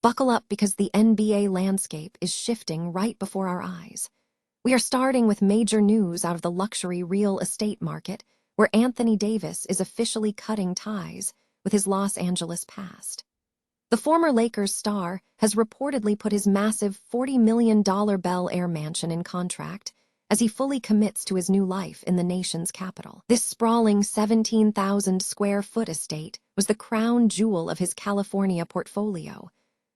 Buckle up because the NBA landscape is shifting right before our eyes. We are starting with major news out of the luxury real estate market, where Anthony Davis is officially cutting ties with his Los Angeles past. The former Lakers star has reportedly put his massive $40 million Bel Air mansion in contract as he fully commits to his new life in the nation's capital. This sprawling 17,000 square foot estate was the crown jewel of his California portfolio.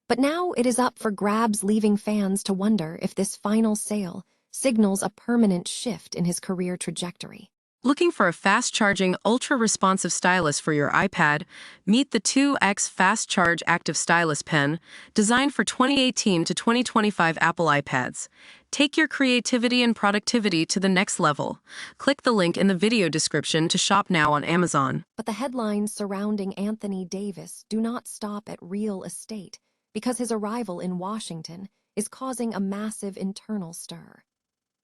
But now it is up for grabs, leaving fans to wonder if this final sale signals a permanent shift in his career trajectory. Looking for a fast-charging, ultra-responsive stylus for your iPad? Meet the 2X Fast Charge Active Stylus Pen, designed for 2018 to 2025 Apple iPads. Take your creativity and productivity to the next level. Click the link in the video description to shop now on Amazon. But the headlines surrounding Anthony Davis do not stop at real estate, because his arrival in Washington is causing a massive internal stir.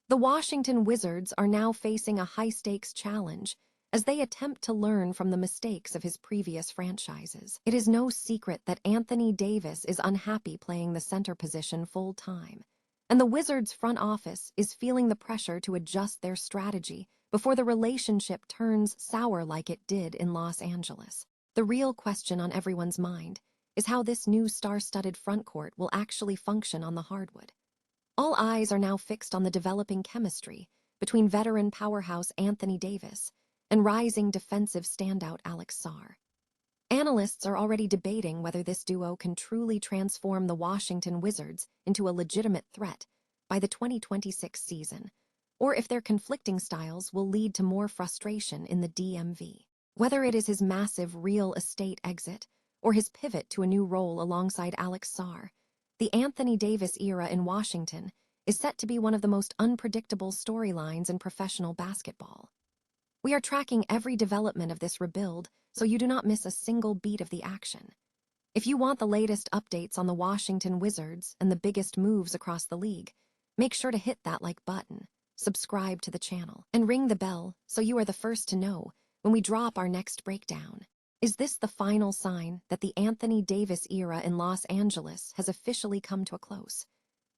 The Washington Wizards are now facing a high-stakes challenge as they attempt to learn from the mistakes of his previous franchises. It is no secret that Anthony Davis is unhappy playing the center position full-time, and the Wizards' front office is feeling the pressure to adjust their strategy before the relationship turns sour like it did in Los Angeles. The real question on everyone's mind is how this new star-studded frontcourt will actually function on the hardwood. All eyes are now fixed on the developing chemistry between veteran powerhouse Anthony Davis and rising defensive standout Alex Sarr. Analysts are already debating whether this duo can truly transform the Washington Wizards into a legitimate threat by the 2026 season, or if their conflicting styles will lead to more frustration in the DMV. Whether it is his massive real estate exit or his pivot to a new role alongside Alex Sarr, the Anthony Davis era in Washington is set to be one of the most unpredictable storylines in professional basketball. We are tracking every development of this rebuild so you do not miss a single beat of the action. If you want the latest updates on the Washington Wizards and the biggest moves across the league, make sure to hit that like button, subscribe to the channel, and ring the bell so you are the first to know when we drop our next breakdown. Is this the final sign that the Anthony Davis era in Los Angeles has officially come to a close?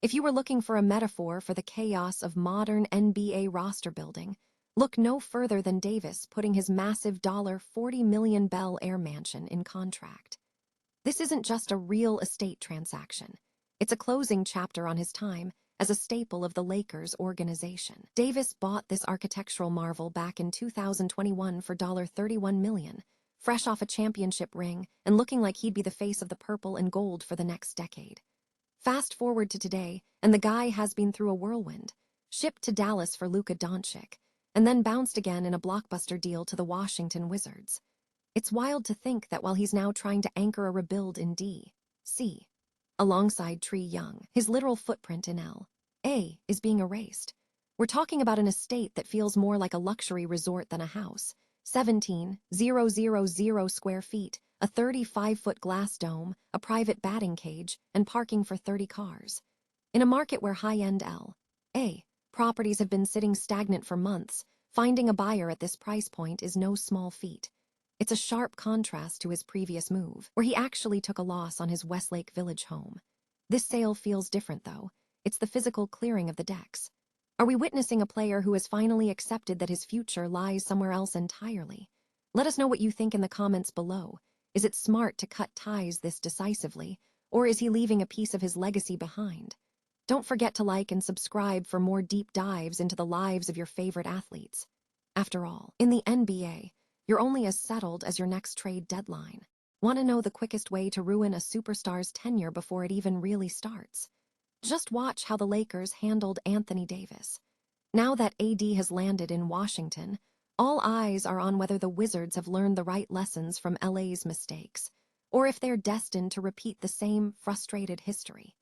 If you were looking for a metaphor for the chaos of modern NBA roster building, look no further than Davis putting his massive $40 million Bel Air mansion in contract. This isn't just a real estate transaction. It's a closing chapter on his time as a staple of the Lakers organization. Davis bought this architectural marvel back in 2021 for $31 million. Fresh off a championship ring and looking like he'd be the face of the purple and gold for the next decade. Fast forward to today, and the guy has been through a whirlwind. Shipped to Dallas for Luka Doncic, and then bounced again in a blockbuster deal to the Washington Wizards. It's wild to think that while he's now trying to anchor a rebuild in D.C., alongside Trae Young, his literal footprint in L.A. is being erased. We're talking about an estate that feels more like a luxury resort than a house. 17,000 square feet, a 35-foot glass dome, a private batting cage, and parking for 30 cars. In a market where high-end L.A. properties have been sitting stagnant for months, finding a buyer at this price point is no small feat. It's a sharp contrast to his previous move, where he actually took a loss on his Westlake Village home. This sale feels different, though. It's the physical clearing of the decks. Are we witnessing a player who has finally accepted that his future lies somewhere else entirely? Let us know what you think in the comments below. Is it smart to cut ties this decisively, or is he leaving a piece of his legacy behind? Don't forget to like and subscribe for more deep dives into the lives of your favorite athletes. After all, in the NBA, you're only as settled as your next trade deadline. Want to know the quickest way to ruin a superstar's tenure before it even really starts? Just watch how the Lakers handled Anthony Davis. Now that AD has landed in Washington, all eyes are on whether the Wizards have learned the right lessons from LA's mistakes, or if they're destined to repeat the same frustrated history.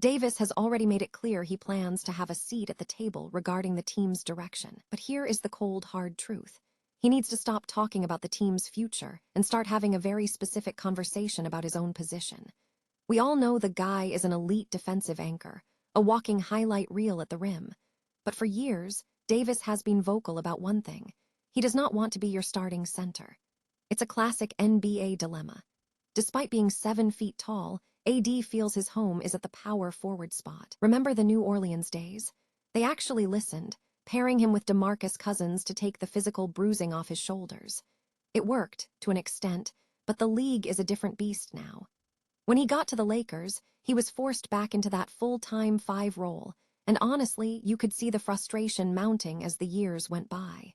Davis has already made it clear he plans to have a seat at the table regarding the team's direction. But here is the cold, hard truth. He needs to stop talking about the team's future and start having a very specific conversation about his own position. We all know the guy is an elite defensive anchor, a walking highlight reel at the rim. But for years, Davis has been vocal about one thing. He does not want to be your starting center. It's a classic NBA dilemma. Despite being 7 feet tall, AD feels his home is at the power forward spot. Remember the New Orleans days? They actually listened, pairing him with DeMarcus Cousins to take the physical bruising off his shoulders. It worked, to an extent, but the league is a different beast now. When he got to the Lakers, he was forced back into that full-time 5 role, and honestly, you could see the frustration mounting as the years went by.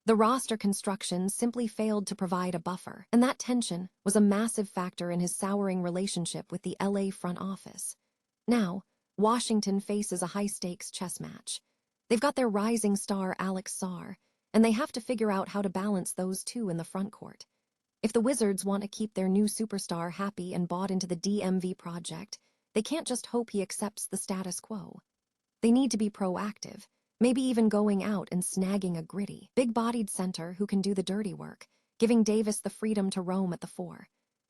The roster construction simply failed to provide a buffer, and that tension was a massive factor in his souring relationship with the LA front office. Now, Washington faces a high-stakes chess match. They've got their rising star Alex Sarr, and they have to figure out how to balance those two in the front court. If the Wizards want to keep their new superstar happy and bought into the DMV project, they can't just hope he accepts the status quo. They need to be proactive, maybe even going out and snagging a gritty, big-bodied center who can do the dirty work, giving Davis the freedom to roam at the 4.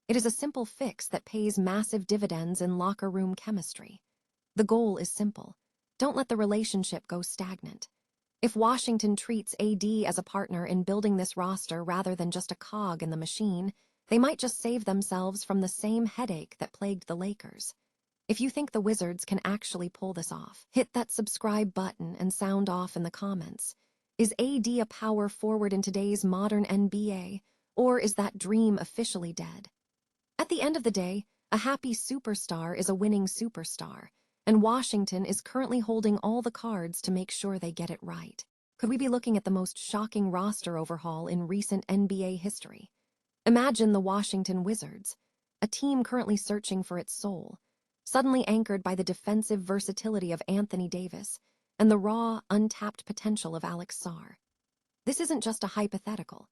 It is a simple fix that pays massive dividends in locker room chemistry. The goal is simple. Don't let the relationship go stagnant. If Washington treats AD as a partner in building this roster rather than just a cog in the machine, they might just save themselves from the same headache that plagued the Lakers. If you think the Wizards can actually pull this off, hit that subscribe button and sound off in the comments. Is AD a power forward in today's modern NBA, or is that dream officially dead? At the end of the day, a happy superstar is a winning superstar, and Washington is currently holding all the cards to make sure they get it right. Could we be looking at the most shocking roster overhaul in recent NBA history? Imagine the Washington Wizards, a team currently searching for its soul, suddenly anchored by the defensive versatility of Anthony Davis and the raw, untapped potential of Alex Sarr. This isn't just a hypothetical.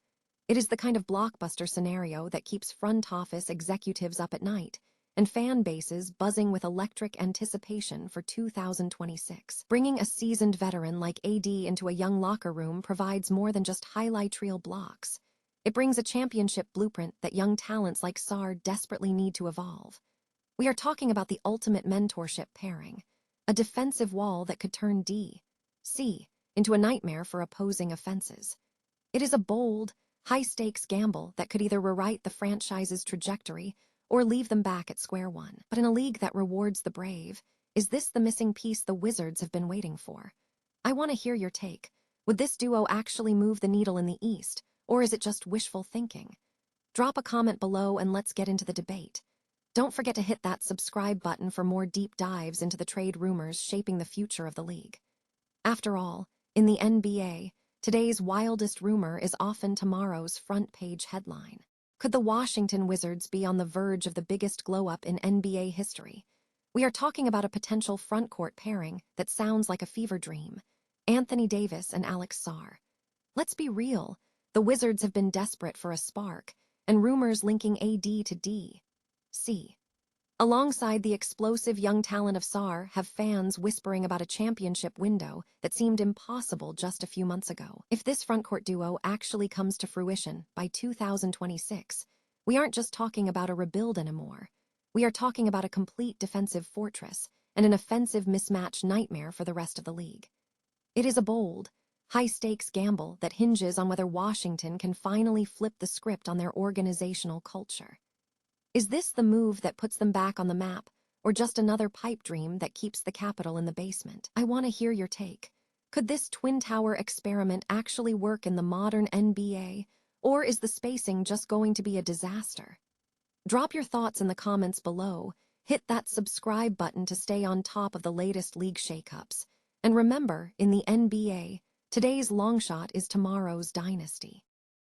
It is the kind of blockbuster scenario that keeps front office executives up at night and fan bases buzzing with electric anticipation for 2026. Bringing a seasoned veteran like AD into a young locker room provides more than just highlight reel blocks. It brings a championship blueprint that young talents like Sarr desperately need to evolve. We are talking about the ultimate mentorship pairing, a defensive wall that could turn D.C. into a nightmare for opposing offenses. It is a bold, high-stakes gamble that could either rewrite the franchise's trajectory or leave them back at square one. But in a league that rewards the brave, is this the missing piece the Wizards have been waiting for? I want to hear your take. Would this duo actually move the needle in the East, or is it just wishful thinking? Drop a comment below and let's get into the debate. Don't forget to hit that subscribe button for more deep dives into the trade rumors shaping the future of the league. After all, in the NBA, today's wildest rumor is often tomorrow's front-page headline. Could the Washington Wizards be on the verge of the biggest glow-up in NBA history? We are talking about a potential front-court pairing that sounds like a fever dream: Anthony Davis and Alex Sarr. Let's be real, the Wizards have been desperate for a spark, and rumors linking AD to D.C. alongside the explosive young talent of Sarr have fans whispering about a championship window that seemed impossible just a few months ago. If this frontcourt duo actually comes to fruition by 2026, we aren't just talking about a rebuild anymore. We are talking about a complete defensive fortress and an offensive mismatch nightmare for the rest of the league. It is a bold, high-stakes gamble that hinges on whether Washington can finally flip the script on their organizational culture. Is this the move that puts them back on the map, or just another pipe dream that keeps the capital in the basement? I want to hear your take. Could this Twin Tower experiment actually work in the modern NBA, or is the spacing just going to be a disaster? Drop your thoughts in the comments below, hit that subscribe button to stay on top of the latest league shakeups, and remember, in the NBA, today's long shot is tomorrow's dynasty.